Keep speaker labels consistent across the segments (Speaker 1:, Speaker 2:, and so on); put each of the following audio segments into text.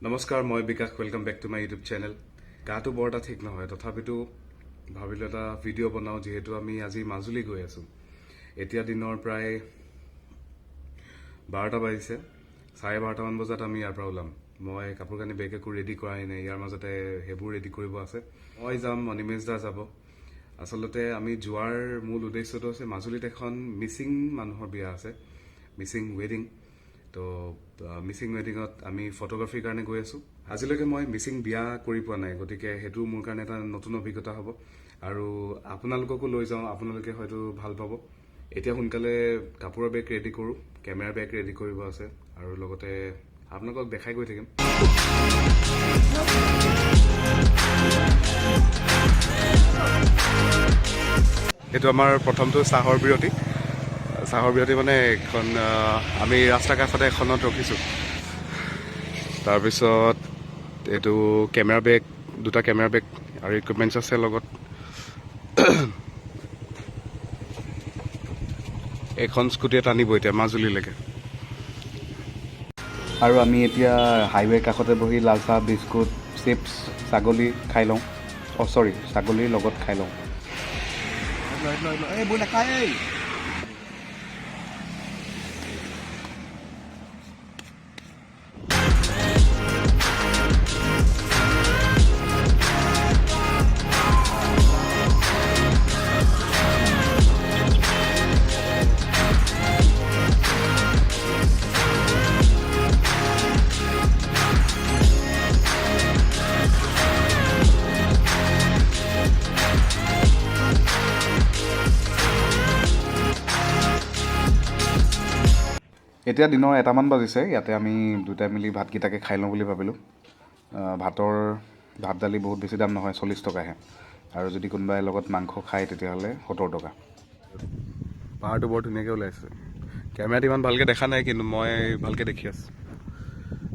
Speaker 1: নমস্কাৰ, মই Bikash. Welcome back to my YouTube channel. গাটো বৰ এটা ঠিক নহয়, তথাপিতো ভাবিলোঁ এটা ভিডিঅ' বনাওঁ, যিহেতু আমি আজি মাজুলী গৈ আছোঁ। এতিয়া দিনৰ প্ৰায় 12টা বাজিছে। 12:30মান বজাত আমি ইয়াৰ পৰা ওলাম। মই কাপোৰ কানি বেগ একো ৰেডি কৰাই নাই, ইয়াৰ মাজতে সেইবোৰ ৰেডি কৰিব আছে। মই যাম, অনিমেশ দা যাব। আচলতে আমি যোৱাৰ মূল উদ্দেশ্যটো হৈছে মাজুলীত এখন মিচিং মানুহৰ বিয়া আছে, মিচিং ৱেডিং। তো মিচিং ৱেডিঙত আমি ফটোগ্ৰাফীৰ কাৰণে গৈ আছোঁ। আজিলৈকে মই মিচিং বিয়া কৰি পোৱা নাই, গতিকে সেইটো মোৰ কাৰণে এটা নতুন অভিজ্ঞতা হ'ব আৰু আপোনালোককো লৈ যাওঁ, আপোনালোকে হয়তো ভাল পাব। এতিয়া সোনকালে কাপোৰৰ বেগ ৰেডি কৰোঁ, কেমেৰা বেগ ৰেডি কৰিব আছে আৰু লগতে আপোনালোকক দেখাই গৈ থাকিম। এইটো আমাৰ প্ৰথমটো চাহৰ বিৰতি মানে এখন আমি ৰাস্তা কাষতে এখনত ৰখিছোঁ। তাৰপিছত এইটো কেমেৰা বেগ, দুটা কেমেৰা বেগ আৰু ইকুইপমেণ্টছ আছে লগত। এখন স্কুটিয়ে টানিব এতিয়া মাজুলীলৈকে। আৰু আমি এতিয়া হাইৱেৰ কাষতে বহি লাল চাহ, বিস্কুট, চিপছ, ছাগলী খাই লওঁ। ছাগলীৰ লগত খাই লওঁ। এতিয়া দিনৰ 1টামান বাজিছে। ইয়াতে আমি দুটাই মিলি ভাতকেইটাকে খাই লওঁ বুলি ভাবিলোঁ। ভাত দালি বহুত বেছি দাম নহয়, 40 টকাহে। আৰু যদি কোনোবাই লগত মাংস খায় তেতিয়াহ'লে 70 টকা। পাহাৰটো বৰ ধুনীয়াকৈ ওলাইছে। কেমেৰাত ইমান ভালকৈ দেখা নাই, কিন্তু মই ভালকৈ দেখি আছোঁ।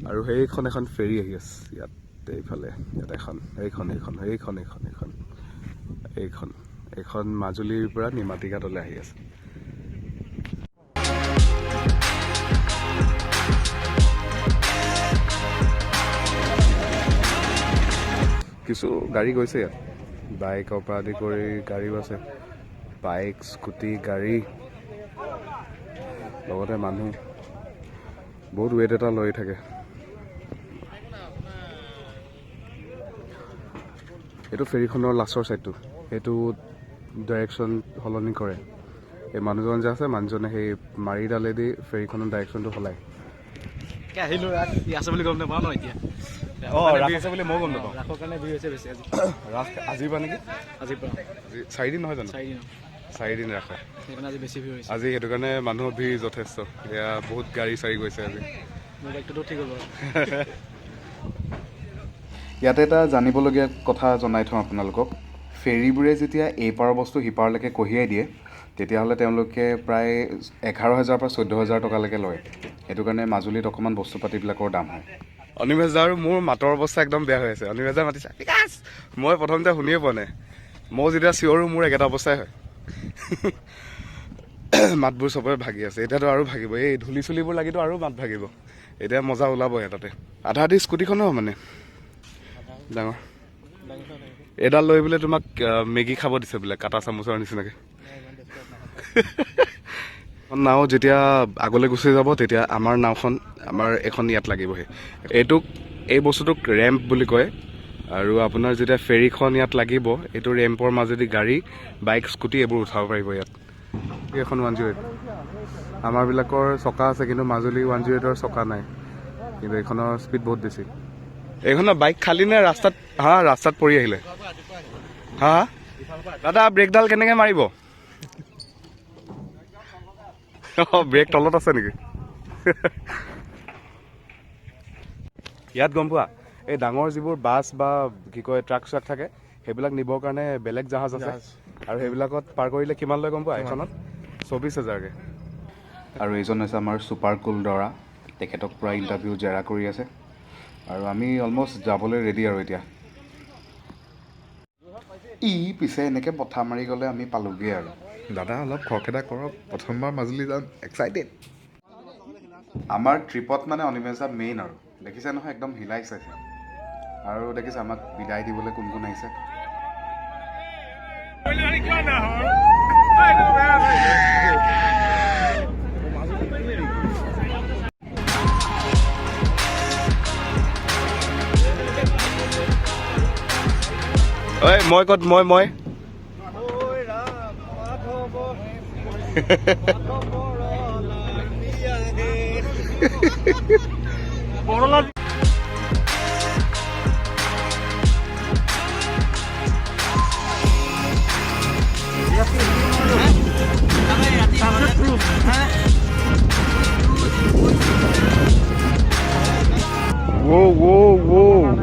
Speaker 1: আৰু সেইখন এখন ফেৰী আহি আছে ইয়াত, ইয়াত এইখন মাজুলীৰ পৰা নিমাতী ঘাটলৈ আহি আছে। কিছু গাড়ী গৈছে ইয়াত, বাইকৰ পৰা আদি কৰি গাড়ীও আছে। বাইক, স্কুটি, গাড়ী, লগতে মানুহ। বহুত ৱেইট এটা লৈ থাকে। এইটো ফেৰীখনৰ লাষ্টৰ ছাইডটো, সেইটো ডাইৰেকশ্যন সলনি কৰে। এই মানুহজন যে আছে, মানুহজনে সেই মাৰিডালেদি ফেৰীখনৰ ডাইৰেকশ্যনটো সলায়।
Speaker 2: আহিলো আছে বুলি গম নাপাওঁ ন এতিয়া।
Speaker 1: ৰাস আছে বুলি মই গম নাপাওঁ।
Speaker 2: ৰাসৰ কাৰণে ভিৰ হৈছে বেছি আজি।
Speaker 1: ৰাস আজিৰ পৰা নেকি?
Speaker 2: আজিৰ পৰা
Speaker 1: 4 দিন নহয় জানো? 4 দিন ৰাস হয়।
Speaker 2: সেইকাৰণে আজি বেছি ভিৰ হৈছে।
Speaker 1: আজি সেইটো কাৰণে মানুহৰ ভিৰ যথেষ্ট। এয়া বহুত গাড়ী চাৰি গৈছে আজি।
Speaker 2: মোৰ বাইকটোতো ঠিক হ'ব।
Speaker 1: ইয়াতে এটা জানিবলগীয়া কথা জনাই থওঁ আপোনালোকক। ফেৰীবোৰে যেতিয়া এইপাৰৰ বস্তু সিপাৰলৈকে কঢ়িয়াই দিয়ে, তেতিয়াহ'লে তেওঁলোকে প্ৰায় 11,000 পৰা 14,000 টকালৈকে লয়। সেইটো কাৰণে মাজুলীত অকণমান বস্তু পাতিবিলাকৰ দাম হয়। অনিমেশ দা আৰু মোৰ মাতৰ অৱস্থা একদম বেয়া হৈ আছে। অনিমেশ দা মাতিছে, বিকাশ। মই প্ৰথমতে শুনিয়ে পোৱা নাই। মই যেতিয়া চিঞৰোঁ মোৰ একেটা অৱস্থাই হয়। মাতবোৰ চবৰে ভাগি আছে। এতিয়াতো আৰু ভাগিব, এই ধূলি চুলিবোৰ লাগিতো আৰু মাত ভাগিব। এতিয়া মজা ওলাবহে তাতে। আধা আধি স্কুটিখনো মানে ডাঙৰ। এডাল লৈ বোলে তোমাক মেগী খাব দিছে বোলে, কাটা চামুচৰ নিচিনাকৈ। নাও যেতিয়া আগলৈ গুচি যাব, তেতিয়া আমাৰ নাওখন এখন ইয়াত লাগিবহি। এই বস্তুটোক ৰেম্প বুলি কয়। আৰু আপোনাৰ যেতিয়া ফেৰীখন ইয়াত লাগিব, এইটো ৰেম্পৰ মাজেদি গাড়ী, বাইক, স্কুটি এইবোৰ উঠাব পাৰিব ইয়াত। এখন 108 আমাৰবিলাকৰ চকা আছে, কিন্তু মাজুলী 108ৰ চকা নাই। কিন্তু এইখনৰ স্পীড বহুত বেছি। এইখনৰ বাইক খালী নে ৰাস্তাত? ৰাস্তাত পৰি আহিলে। দাদা ব্ৰেকডাল কেনেকৈ মাৰিব? ব্ৰেক তলত আছে নেকি? ইয়াত গম পোৱা, এই ডাঙৰ যিবোৰ বাছ বা কি কয় ট্ৰাক চাক থাকে, সেইবিলাক নিবৰ কাৰণে বেলেগ জাহাজ আছে। আৰু সেইবিলাকত পাৰ কৰিলে কিমান লয় গম পোৱা? এখনত 24,000কৈ। আৰু এইজন হৈছে আমাৰ ছুপাৰ কুল দৰা। তেখেতক পূৰা ইণ্টাৰভিউ জেৰা কৰি আছে। আৰু আমি অলমষ্ট যাবলৈ ৰেডি আৰু এতিয়া। পিছে এনেকৈ পথা মাৰি গ'লে আমি পালোগৈ আৰু।
Speaker 3: দাদা অলপ খৰখেদা কৰক, প্ৰথমবাৰ মাজুলী যাম, এক্সাইটেড।
Speaker 1: আমাৰ ট্ৰিপত মানে অনিমেষ দা মেইন আৰু দেখিছে নহয় একদম হিলাইছে আৰু দেখিছে আমাক বিদায় দিবলৈ কোন কোন আহিছে ঐ মই ক'ত মই Whoa. Woohoo!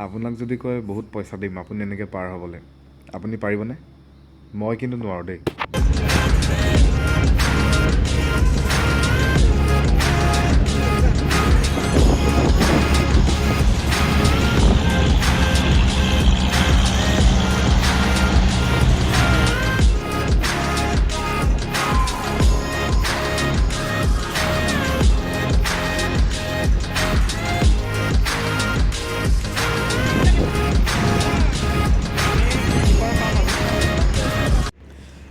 Speaker 3: আপোনাক যদি কয় বহুত পইচা দিম আপুনি এনেকৈ পাৰ হ'বলৈ আপুনি পাৰিবনে মই কিন্তু নোৱাৰোঁ দেই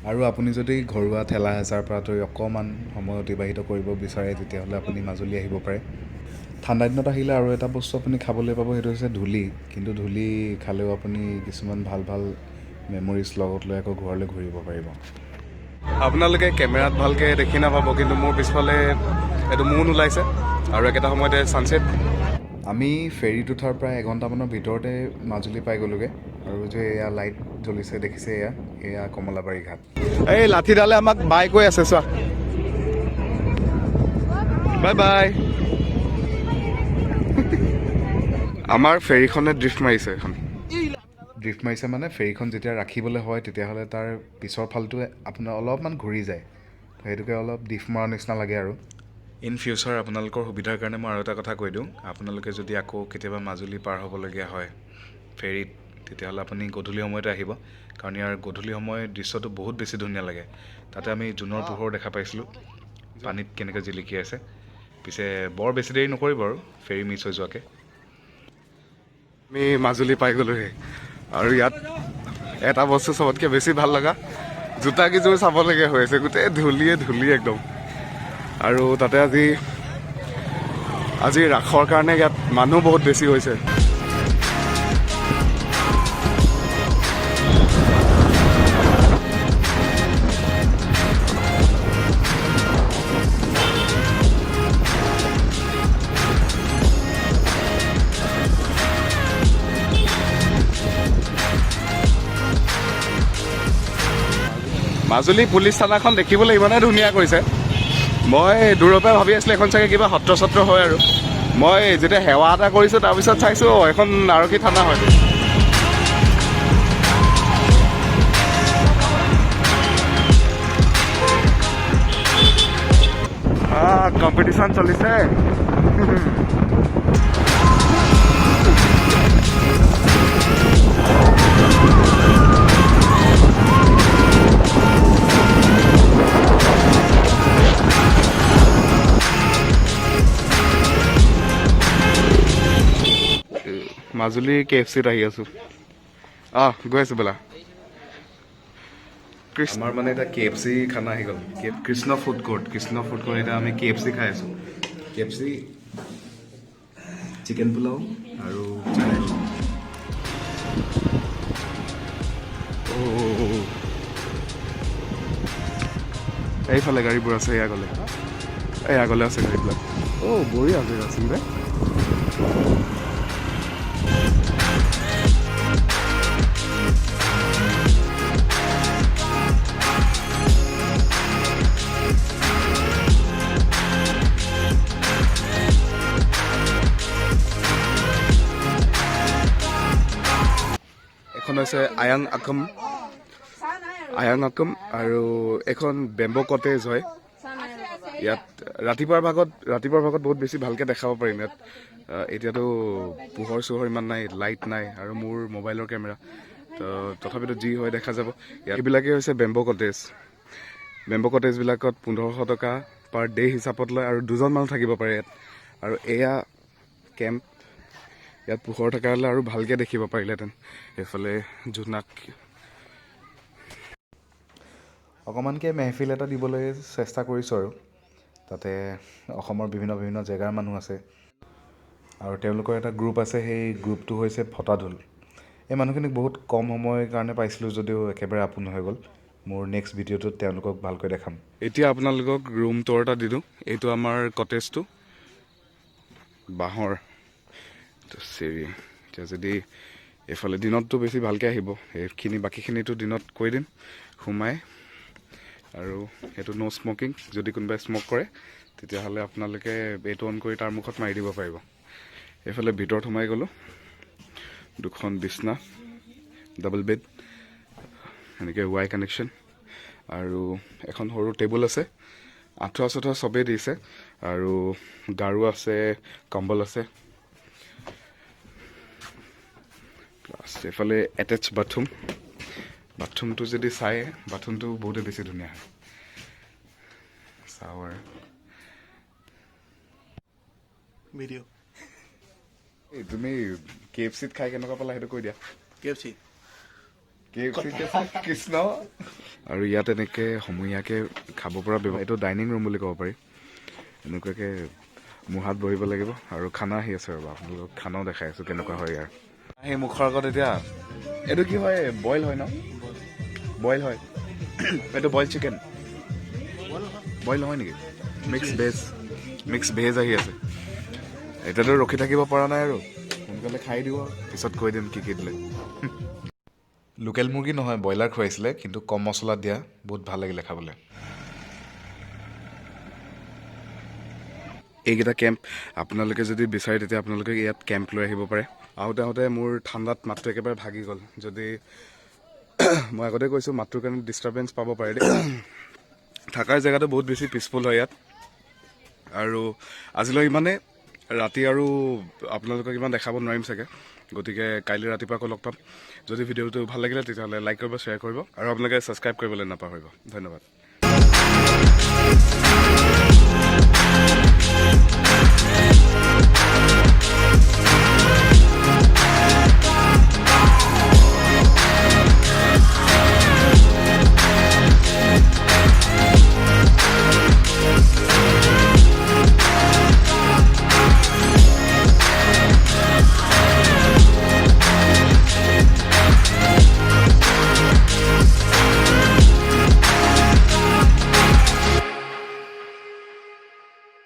Speaker 3: আৰু আপুনি যদি ঘৰুৱা ঠেলা হেঁচাৰ পৰা আঁতৰি অকণমান সময় অতিবাহিত কৰিব বিচাৰে তেতিয়াহ'লে আপুনি মাজুলী আহিব পাৰে ঠাণ্ডা দিনত আহিলে আৰু এটা বস্তু আপুনি খাবলৈ পাব সেইটো হৈছে ধূলি কিন্তু ধূলি খালেও আপুনি কিছুমান ভাল ভাল মেমৰিজ লগত লৈ আকৌ ঘৰলৈ ঘূৰিব পাৰিব
Speaker 1: আপোনালোকে কেমেৰাত ভালকৈ দেখি নাপাব কিন্তু মোৰ পিছফালে এইটো মুন ওলাইছে আৰু একেটা সময়তে ছানছেট
Speaker 3: আমি ফেৰীত উঠাৰ প্ৰায় এঘণ্টামানৰ ভিতৰতে মাজুলী পাই গ'লোগৈ আৰু যে এয়া লাইট জ্বলিছে দেখিছে এয়া কমলাবাৰী ঘাট
Speaker 1: এই লাঠিডালে আমাক বাই কৈ আছে চোৱা বাই বাই আমাৰ ফেৰীখনে ড্ৰিফ্ট মাৰিছে এখন
Speaker 3: ড্ৰিফ্ট মাৰিছে মানে ফেৰীখন যেতিয়া ৰাখিবলৈ হয় তেতিয়াহ'লে তাৰ পিছৰ ফালটোৱে আপোনাৰ অলপমান ঘূৰি যায় তো সেইটোকে অলপ ড্ৰিফ্ট মৰাৰ নিচিনা লাগে আৰু ইন ফিউচাৰ আপোনালোকৰ সুবিধাৰ কাৰণে মই আৰু এটা কথা কৈ দিওঁ আপোনালোকে যদি আকৌ কেতিয়াবা মাজুলী পাৰ হ'বলগীয়া হয় ফেৰীত তেতিয়াহ'লে আপুনি গধূলি সময়তে আহিব কাৰণ ইয়াৰ গধূলি সময়ৰ দৃশ্যটো বহুত বেছি ধুনীয়া লাগে তাতে আমি জোনৰ পোহৰ দেখা পাইছিলোঁ পানীত কেনেকৈ জিলিকি আছে পিছে বৰ বেছি দেৰি নকৰিব আৰু ফেৰী মিছ হৈ যোৱাকৈ
Speaker 1: আমি মাজুলী পাই গ'লোহে আৰু ইয়াত এটা বস্তু চবতকৈ বেছি ভাল লগা জোতাকেইযোৰ চাবলগীয়া হৈ আছে গোটেই ধূলি একদম আৰু তাতে আজি ৰাসৰ কাৰণে ইয়াত মানুহ বহুত বেছি হৈছে মাজুলী পুলিচ থানাখন দেখিবলৈ ইমানেই ধুনীয়া কৰিছে মই দূৰৰ পৰা ভাবি আছিলোঁ এখন চাগে কিবা সত্ৰ চত্ৰ হয় আৰু মই যেতিয়া সেৱা এটা কৰিছোঁ তাৰপিছত চাইছোঁ এখন আৰক্ষী থানা হয় কম্পিটিশ্যন চলিছে মাজুলী KFCত আহি আছোঁ গৈ আছোঁ বোলা আমাৰ মানে এটা KFC খানা আহি গ'ল কৃষ্ণ ফুড কোৰ্ট এতিয়া আমি KFC খাই আছোঁ KFC চিকেন পোলাও আৰু চিকেন এইফালে গাড়ীবোৰ আছে এয়া গ'লে আছে গাড়ীবিলাক বঢ়িয়া আছে আচলতে এখন হৈছে আয়াং আকম আৰু এখন বেম্বো কটেজ হয় ইয়াত ৰাতিপুৱাৰ ভাগত বহুত বেছি ভালকৈ দেখাব পাৰিম ইয়াত এতিয়াতো পোহৰ চোহৰ ইমান নাই লাইট নাই আৰু মোৰ মোবাইলৰ কেমেৰা তো তথাপিতো যি হয় দেখা যাব এইবিলাকেই হৈছে বেম্বো কটেজবিলাকত 1500 টকা পাৰ ডে হিচাপত লয় আৰু 2জন মানুহ থাকিব পাৰে ইয়াত আৰু এয়া কেম্প ইয়াত পোহৰ থকা হ'লে আৰু ভালকৈ দেখিব পাৰিলেহেঁতেন এইফালে জোনাক
Speaker 3: অকণমানকৈ মেহফিল এটা দিবলৈ চেষ্টা কৰিছোঁ আৰু তাতে অসমৰ বিভিন্ন জেগাৰ মানুহ আছে আৰু তেওঁলোকৰ এটা গ্ৰুপ আছে সেই গ্ৰুপটো হৈছে ফটাঢোল এই মানুহখিনিক বহুত কম সময়ৰ কাৰণে পাইছিলোঁ যদিও একেবাৰে আপোন হৈ গ'ল মোৰ নেক্সট ভিডিঅ'টোত তেওঁলোকক ভালকৈ দেখাম
Speaker 1: এতিয়া আপোনালোকক ৰুম টুৰ এটা দি দিওঁ এইটো আমাৰ কটেজটো বাঁহৰ চিৰি এতিয়া যদি এইফালে দিনততো বেছি ভালকৈ আহিব বাকীখিনিতো দিনত কৈ দিম সোমাই আৰু সেইটো ন' স্মকিং যদি কোনোবাই স্মক কৰে তেতিয়াহ'লে আপোনালোকে এইটো অন কৰি তাৰ মুখত মাৰি দিব পাৰিব এইফালে ভিতৰত সোমাই গ'লোঁ 2খন বিছনা ডাবল বেড এনেকৈ ৱাই কানেকশ্যন আৰু এখন সৰু টেবুল আছে আঁঠুৱা চবেই দিছে আৰু গাৰু আছে কম্বল আছে প্লাছ এইফালে এটেচ বাথৰুমটো যদি চাই বাথৰুমটো বহুতে বেছি ধুনীয়া হয় চাৱাৰ
Speaker 2: ভিডিঅ'
Speaker 1: তুমি KFCত খাই কেনেকুৱা পালা সেইটো কৈ দিয়া
Speaker 2: KFC
Speaker 1: কৃষ্ণ আৰু ইয়াত এনেকৈ সমূহীয়াকৈ খাব পৰা ব্যৱস্থা এইটো ডাইনিং ৰুম বুলি ক'ব পাৰি এনেকুৱাকৈ মুহাত বহিব লাগিব আৰু খানা আহি আছে ৰ'বা আপোনালোকক খানাও দেখাই আছোঁ কেনেকুৱা হয় ইয়াৰ সেই মুখৰ আগত এতিয়া এইটো কি হয় বইল হয় ন বইল হয় এইটো বইল চিকেন বইল নহয় নেকি মিক্স ভেজ আহি আছে এতিয়াতো ৰখি থাকিব পৰা নাই আৰু সোনকালে খাই দিব পিছত কৈ দিম কি দিলে
Speaker 3: লোকেল মুৰ্গী নহয় ব্ৰইলাৰ খুৱাইছিলে কিন্তু কম মছলা দিয়া বহুত ভাল লাগিলে খাবলৈ
Speaker 1: এইকেইটা কেম্প আপোনালোকে যদি বিচাৰে তেতিয়া আপোনালোকে ইয়াত কেম্প লৈ আহিব পাৰে আহোঁতে মোৰ ঠাণ্ডাত মাতটো একেবাৰে ভাগি গ'ল যদি মই আগতে কৈছোঁ মাতটোৰ কাৰণে ডিষ্টাৰ্বেঞ্চ পাব পাৰে দেই থকাৰ জেগাটো বহুত বেছি পিচফুল হয় ইয়াত আৰু আজিলৈ ইমানে ৰাতি আৰু আপোনালোকক ইমান দেখাব নোৱাৰিম চাগে গতিকে কাইলৈ ৰাতিপুৱা আকৌ লগ পাম যদি ভিডিঅ'টো ভাল লাগিলে তেতিয়াহ'লে লাইক কৰিব শ্বেয়াৰ কৰিব আৰু আপোনালোকে ছাবস্ক্ৰাইব কৰিবলৈ নাপাহৰিব ধন্যবাদ